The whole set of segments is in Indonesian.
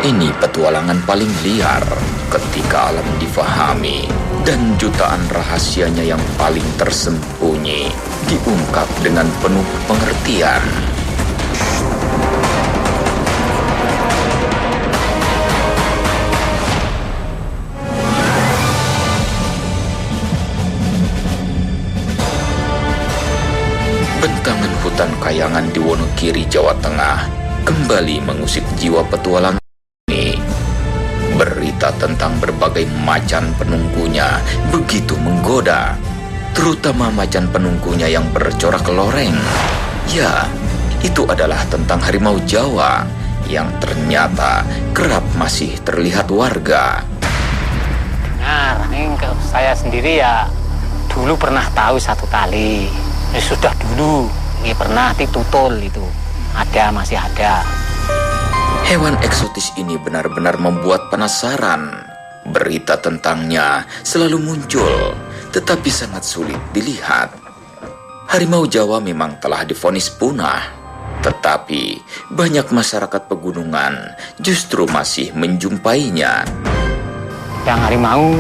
Ini petualangan paling liar ketika alam difahami dan jutaan rahasianya yang paling tersembunyi diungkap dengan penuh pengertian. Bentangan hutan kayangan di Wonogiri, Jawa Tengah kembali mengusik jiwa petualangan ini. Berita tentang berbagai macan penunggunya begitu menggoda, terutama macan penunggunya yang bercorak loreng. Ya, itu adalah tentang harimau Jawa yang ternyata kerap masih terlihat warga. Dengar, ini saya sendiri ya dulu pernah tahu satu kali. Sudah dulu, ini pernah ditutul itu. Masih ada. Hewan eksotis ini benar-benar membuat penasaran. Berita tentangnya selalu muncul, tetapi sangat sulit dilihat. Harimau Jawa memang telah divonis punah, tetapi banyak masyarakat pegunungan justru masih menjumpainya. Yang harimau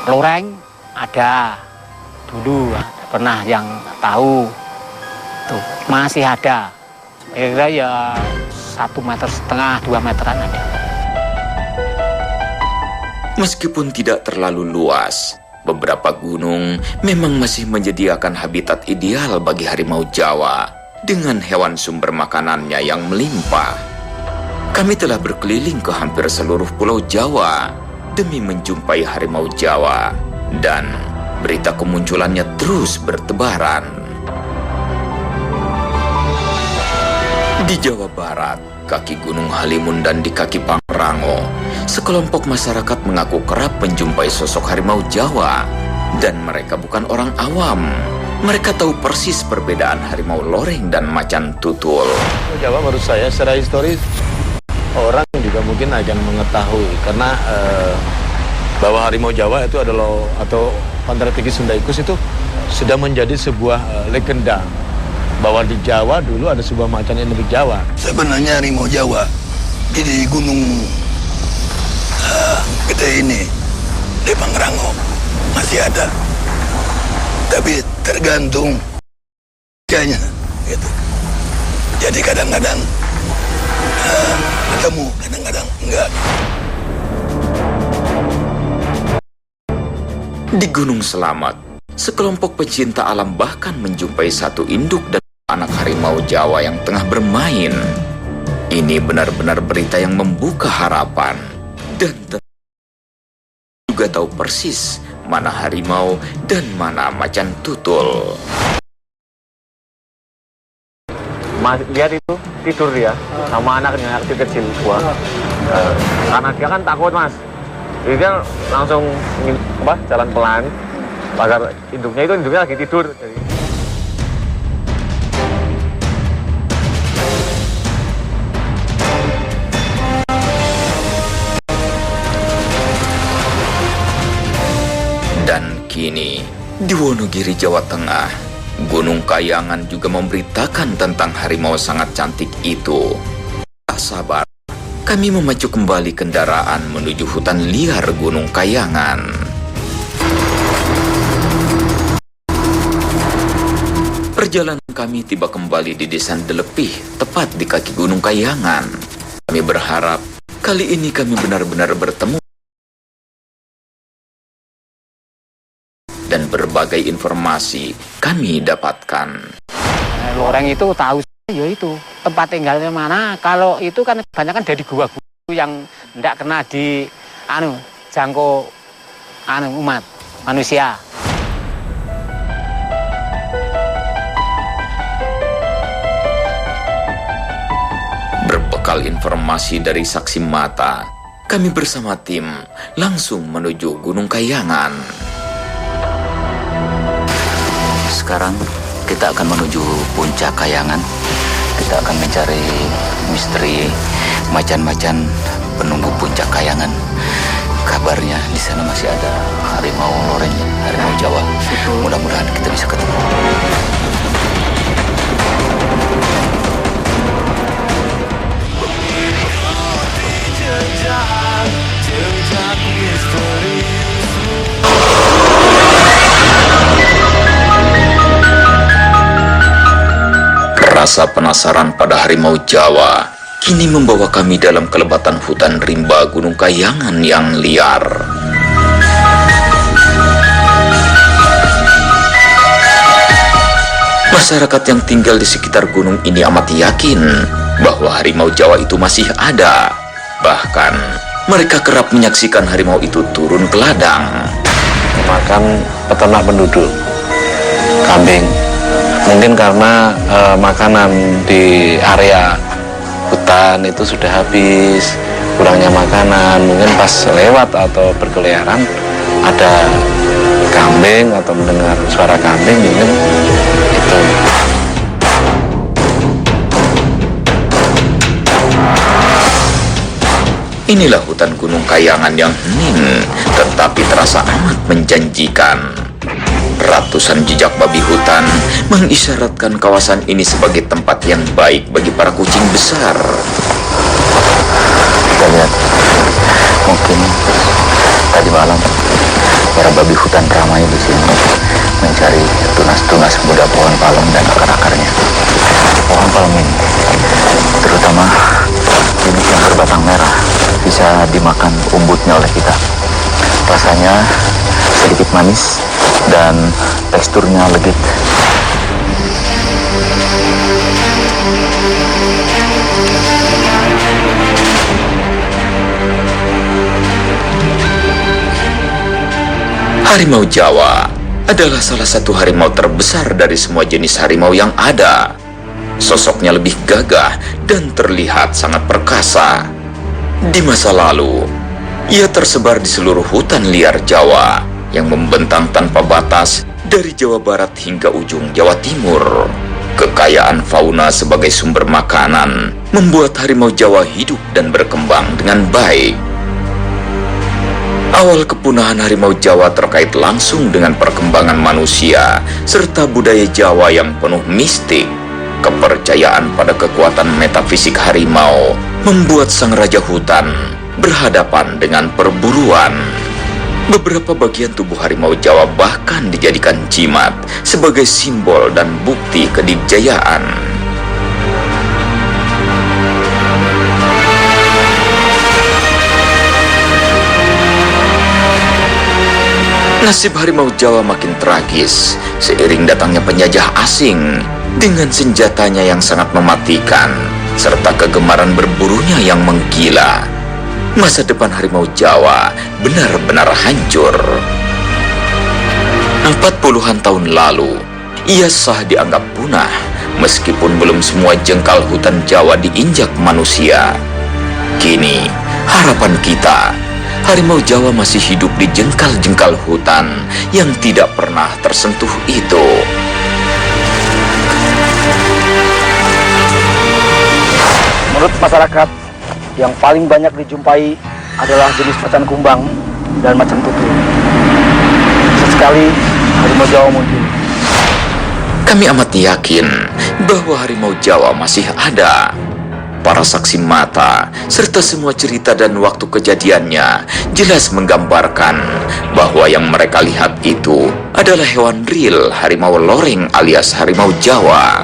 loreng ada dulu, pernah yang tahu tuh masih ada. Kira-kira ya 1,5 meter, 2 meteran ada. Meskipun tidak terlalu luas, beberapa gunung memang masih menyediakan habitat ideal bagi harimau Jawa dengan hewan sumber makanannya yang melimpah. Kami telah berkeliling ke hampir seluruh pulau Jawa demi menjumpai harimau Jawa, dan berita kemunculannya terus bertebaran. Di Jawa Barat, kaki Gunung Halimun dan di kaki Pangrango, sekelompok masyarakat mengaku kerap menjumpai sosok harimau Jawa, dan mereka bukan orang awam. Mereka tahu persis perbedaan harimau loreng dan macan tutul. Jawa menurut saya secara historis orang juga mungkin akan mengetahui karena bahwa harimau Jawa itu adalah atau Panthera tigris itu sudah menjadi sebuah legenda. Bahwa di Jawa dulu ada sebuah macan endemik Jawa. Sebenarnya harimau Jawa di gunung gede ini di Pangrango masih ada, tapi tergantung kayaknya gitu. Jadi kadang-kadang ketemu, kadang-kadang enggak. Di Gunung Selamat, sekelompok pecinta alam bahkan menjumpai satu induk dan anak harimau Jawa yang tengah bermain. Ini benar-benar berita yang membuka harapan, dan juga tahu persis mana harimau dan mana macan tutul. Mas, lihat itu tidur dia sama anaknya kecil gua. Karena dia kan takut, Mas. Dia langsung jalan pelan agar induknya lagi tidur. Dan kini, di Wonogiri, Jawa Tengah, Gunung Kayangan juga memberitakan tentang harimau sangat cantik itu. Tak sabar, kami memacu kembali kendaraan menuju hutan liar Gunung Kayangan. Perjalanan kami tiba kembali di Desa Delepih, tepat di kaki Gunung Kayangan. Kami berharap kali ini kami benar-benar bertemu dan berbagai informasi kami dapatkan. Loreng itu tahu ya itu tempat tinggalnya mana. Kalau itu kan kebanyakan dari gua-gua yang tidak kena di jangkau umat manusia. Berbekal informasi dari saksi mata, kami bersama tim langsung menuju Gunung Kayangan. Sekarang kita akan menuju puncak Kayangan. Kita akan mencari misteri macan-macan penunggu puncak Kayangan. Kabarnya di sana masih ada harimau loreng, harimau Jawa. Mudah-mudahan kita bisa ketemu. Rasa penasaran pada harimau Jawa kini membawa kami dalam kelebatan hutan rimba Gunung Kayangan yang liar. Masyarakat yang tinggal di sekitar gunung ini amat yakin bahwa harimau Jawa itu masih ada. Bahkan, mereka kerap menyaksikan harimau itu turun ke ladang. Makan peternak penduduk, kambing. Mungkin karena makanan di area hutan itu sudah habis, kurangnya makanan. Mungkin pas lewat atau berkeliaran ada kambing atau mendengar suara kambing, mungkin itu. Inilah hutan Gunung Kayangan yang hening, tetapi terasa amat menjanjikan. Ratusan jejak babi hutan mengisyaratkan kawasan ini sebagai tempat yang baik bagi para kucing besar. Kita lihat, mungkin tadi malam para babi hutan ramai di sini mencari tunas-tunas muda pohon palem dan akar-akarnya. Pohon palem ini, terutama jenis yang berbatang merah, bisa dimakan umbutnya oleh kita. Rasanya sedikit manis dan teksturnya legit. Harimau Jawa adalah salah satu harimau terbesar dari semua jenis harimau yang ada. Sosoknya lebih gagah dan terlihat sangat perkasa. Di masa lalu, ia tersebar di seluruh hutan liar Jawa yang membentang tanpa batas dari Jawa Barat hingga ujung Jawa Timur. Kekayaan fauna sebagai sumber makanan membuat harimau Jawa hidup dan berkembang dengan baik. Awal kepunahan harimau Jawa terkait langsung dengan perkembangan manusia serta budaya Jawa yang penuh mistik. Kepercayaan pada kekuatan metafisik harimau membuat sang raja hutan berhadapan dengan perburuan. Beberapa bagian tubuh harimau Jawa bahkan dijadikan jimat sebagai simbol dan bukti kedikjayaan. Nasib harimau Jawa makin tragis seiring datangnya penjajah asing dengan senjatanya yang sangat mematikan serta kegemaran berburunya yang menggila. Masa depan harimau Jawa benar-benar hancur. 40-an tahun lalu, ia sah dianggap punah meskipun belum semua jengkal hutan Jawa diinjak manusia. Kini, harapan kita, harimau Jawa masih hidup di jengkal-jengkal hutan yang tidak pernah tersentuh itu. Menurut masyarakat, yang paling banyak dijumpai adalah jenis macan kumbang dan macan tutul. Sesekali harimau Jawa muncul. Kami amat yakin bahwa harimau Jawa masih ada. Para saksi mata serta semua cerita dan waktu kejadiannya jelas menggambarkan bahwa yang mereka lihat itu adalah hewan real harimau loreng alias harimau Jawa.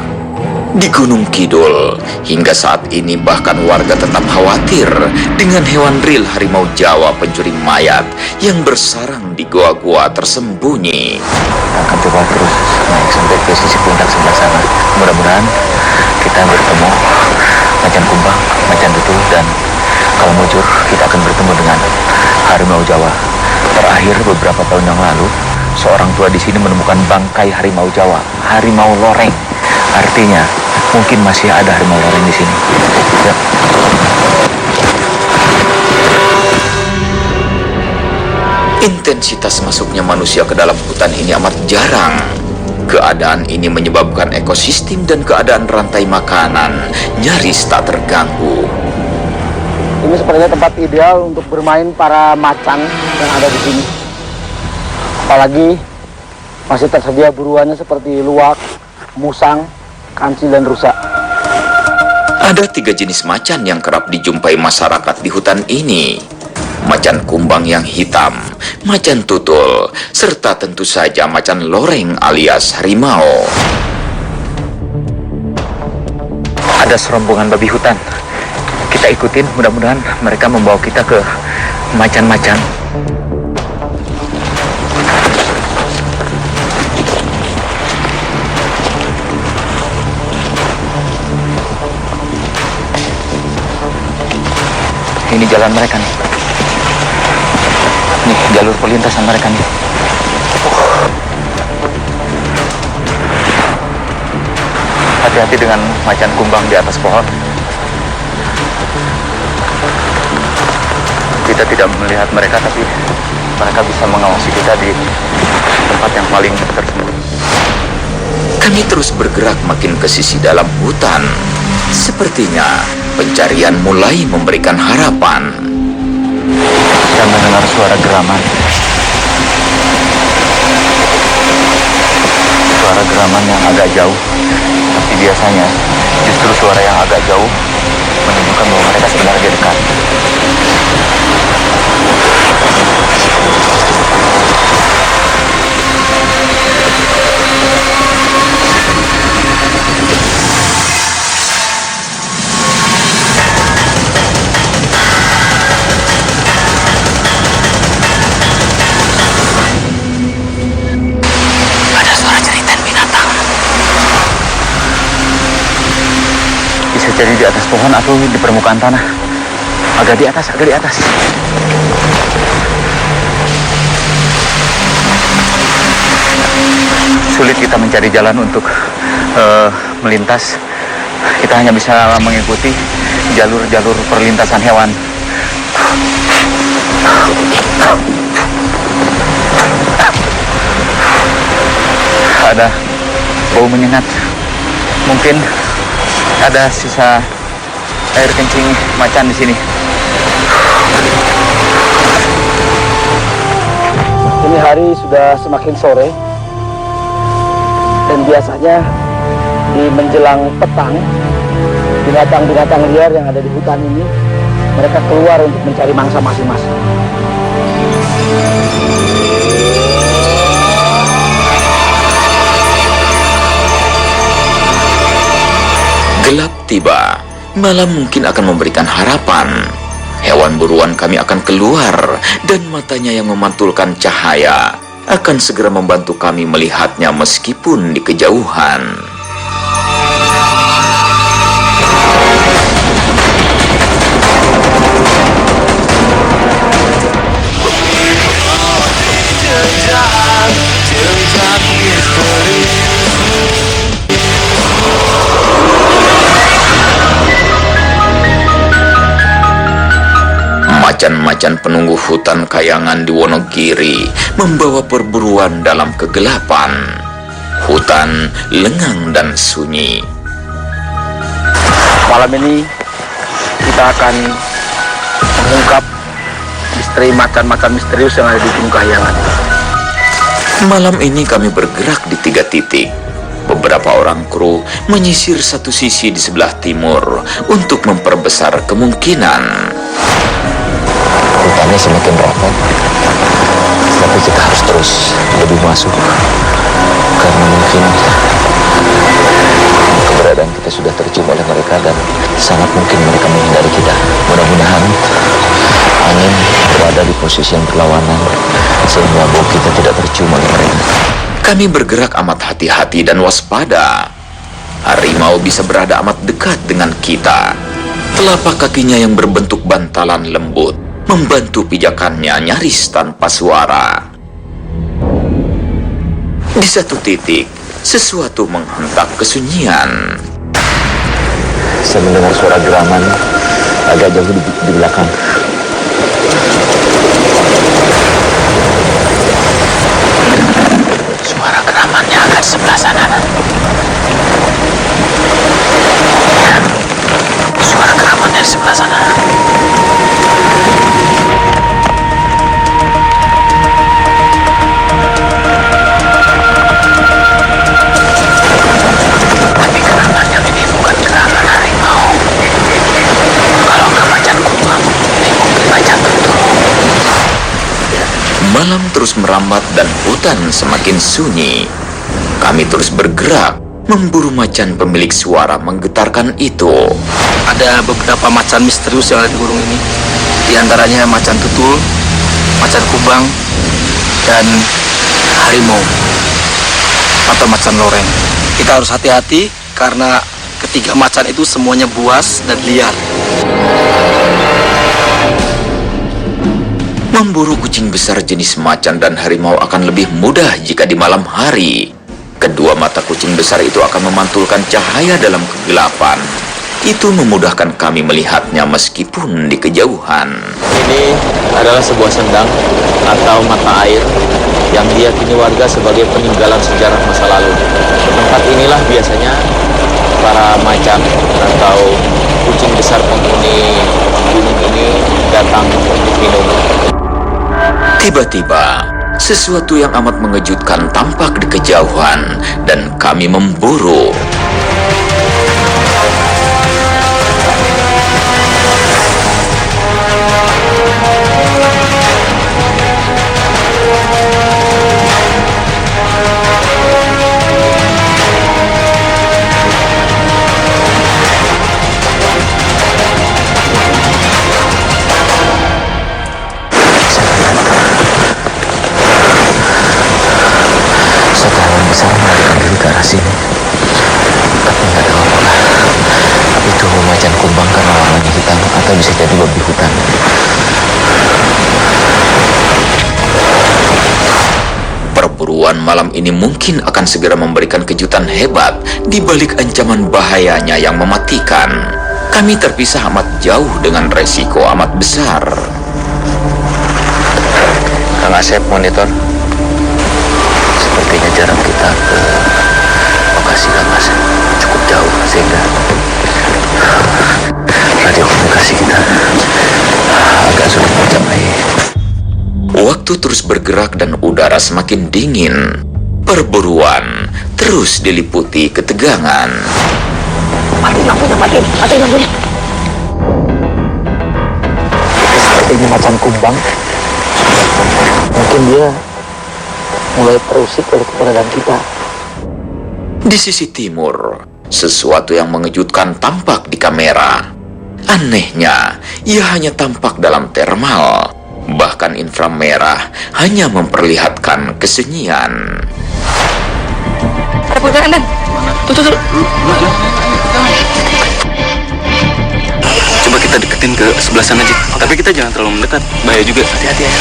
Di Gunung Kidul, hingga saat ini bahkan warga tetap khawatir dengan hewan real harimau Jawa pencuri mayat yang bersarang di goa-goa tersembunyi. Kita akan coba terus naik sampai ke sisi puncak sebelah sana. Mudah-mudahan kita bertemu macan kumbang, macan tutul, dan kalau mujur kita akan bertemu dengan harimau Jawa. Terakhir beberapa tahun yang lalu, seorang tua di sini menemukan bangkai harimau Jawa, harimau loreng. Artinya, mungkin masih ada harimau loreng di sini. Ya. Intensitas masuknya manusia ke dalam hutan ini amat jarang. Keadaan ini menyebabkan ekosistem dan keadaan rantai makanan nyaris tak terganggu. Ini sepertinya tempat ideal untuk bermain para macan yang ada di sini. Apalagi masih tersedia buruannya seperti luwak, musang, kancil, dan rusa. Ada 3 jenis macan yang kerap dijumpai masyarakat di hutan ini. Macan kumbang yang hitam, macan tutul, serta tentu saja macan loreng alias harimau. Ada serombongan babi hutan. Kita ikutin, mudah-mudahan mereka membawa kita ke macan-macan. Ini jalan mereka nih. Nih, jalur perlintasan mereka nih. Hati-hati dengan macan kumbang di atas pohon. Kita tidak melihat mereka, tapi mereka bisa mengawasi kita di tempat yang paling tersembunyi. Kami terus bergerak makin ke sisi dalam hutan. Sepertinya pencarian mulai memberikan harapan. Saya mendengar suara geraman. Suara geraman yang agak jauh. Tapi biasanya justru suara yang agak jauh menunjukkan bahwa mereka sebenarnya dekat. Ada suara jeritan binatang. Bisa jadi di atas pohon atau di permukaan tanah. Agak di atas, agak di atas. Sulit kita mencari jalan untuk melintas. Kita hanya bisa mengikuti jalur-jalur perlintasan hewan. Ada bau menyengat. Mungkin ada sisa air kencing macan di sini. Ini hari sudah semakin sore dan biasanya di menjelang petang binatang-binatang liar yang ada di hutan ini mereka keluar untuk mencari mangsa masing-masing. Gelap tiba. Malam mungkin akan memberikan harapan. Hewan buruan kami akan keluar dan matanya yang memantulkan cahaya akan segera membantu kami melihatnya meskipun di kejauhan. Macan-macan penunggu hutan kayangan di Wonogiri membawa perburuan dalam kegelapan. Hutan lengang dan sunyi. Malam ini kita akan mengungkap misteri macan-macan misterius yang ada di Gunung Kahyangan. Malam ini kami bergerak di 3 titik. Beberapa orang kru menyisir satu sisi di sebelah timur untuk memperbesar kemungkinan. Hutannya semakin rapat, tapi kita harus terus lebih masuk karena mungkin keberadaan kita sudah tercium oleh mereka dan sangat mungkin mereka menghindari kita. Mudah-mudahan angin berada di posisi yang berlawanan sehingga bau kita tidak tercium oleh mereka. Kami bergerak amat hati-hati dan waspada. Harimau bisa berada amat dekat dengan kita. Telapak kakinya yang berbentuk bantalan lembut membantu pijakannya nyaris tanpa suara. Di satu titik, sesuatu menghentak kesunyian. Saya mendengar suara geraman agak jauh di belakang. Suara geramannya agak di sebelah sana. Suara geramannya di sebelah sana. Tapi geraman yang ini bukan geraman harimau. Kalau nggak macan kumbang, ini mungkin macan tutul. Malam terus merambat dan hutan semakin sunyi. Kami terus bergerak Memburu macan pemilik suara menggetarkan itu. Ada beberapa macan misterius yang ada di gunung ini. Di antaranya macan tutul, macan kubang, dan harimau atau macan loreng. Kita harus hati-hati karena ketiga macan itu semuanya buas dan liar. Memburu kucing besar jenis macan dan harimau akan lebih mudah jika di malam hari. Kedua mata kucing besar itu akan memantulkan cahaya dalam kegelapan. Itu memudahkan kami melihatnya meskipun di kejauhan. Ini adalah sebuah sendang atau mata air yang diyakini warga sebagai peninggalan sejarah masa lalu. Ke tempat inilah biasanya para macan atau kucing besar penghuni gunung ini datang untuk minum. Tiba-tiba, sesuatu yang amat mengejutkan tampak di kejauhan dan kami memburu. Besar melarikan diri ke arah sini, tapi nggak tahu apakah itu macan kumbang karena warnanya hitam atau bisa jadi babi hutan. Perburuan malam ini mungkin akan segera memberikan kejutan hebat di balik ancaman bahayanya yang mematikan. Kami terpisah amat jauh dengan resiko amat besar. Kang Asep, monitor. Sepertinya jarak kita ke lokasi Kang Asep cukup jauh sehingga radio komunikasi kita agak sulit mencapai. Waktu terus bergerak dan udara semakin dingin. Perburuan terus diliputi ketegangan. Mati lampunya. Ini macan kumbang. Mungkin dia mulai terusik oleh keberadaan kita. Di sisi timur, sesuatu yang mengejutkan tampak di kamera. Anehnya, ia hanya tampak dalam thermal. Bahkan inframerah hanya memperlihatkan kesunyian. Ada pegangan, Dan. Tuh. Coba kita deketin ke sebelah sana aja. Tapi kita jangan terlalu mendekat. Bahaya juga. Hati-hati ya.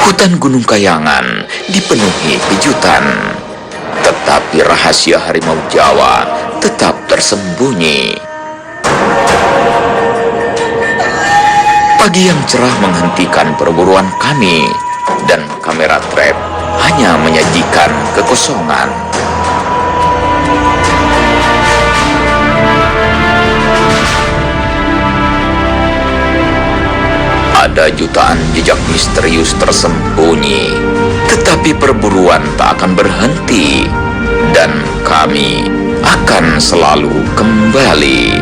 Hutan Gunung Kayangan dipenuhi kejutan. Tetapi rahasia harimau Jawa tetap tersembunyi. Pagi yang cerah menghentikan perburuan kami, dan kamera trap hanya menyajikan kekosongan. Ada jutaan jejak misterius tersembunyi, tetapi perburuan tak akan berhenti, dan kami akan selalu kembali.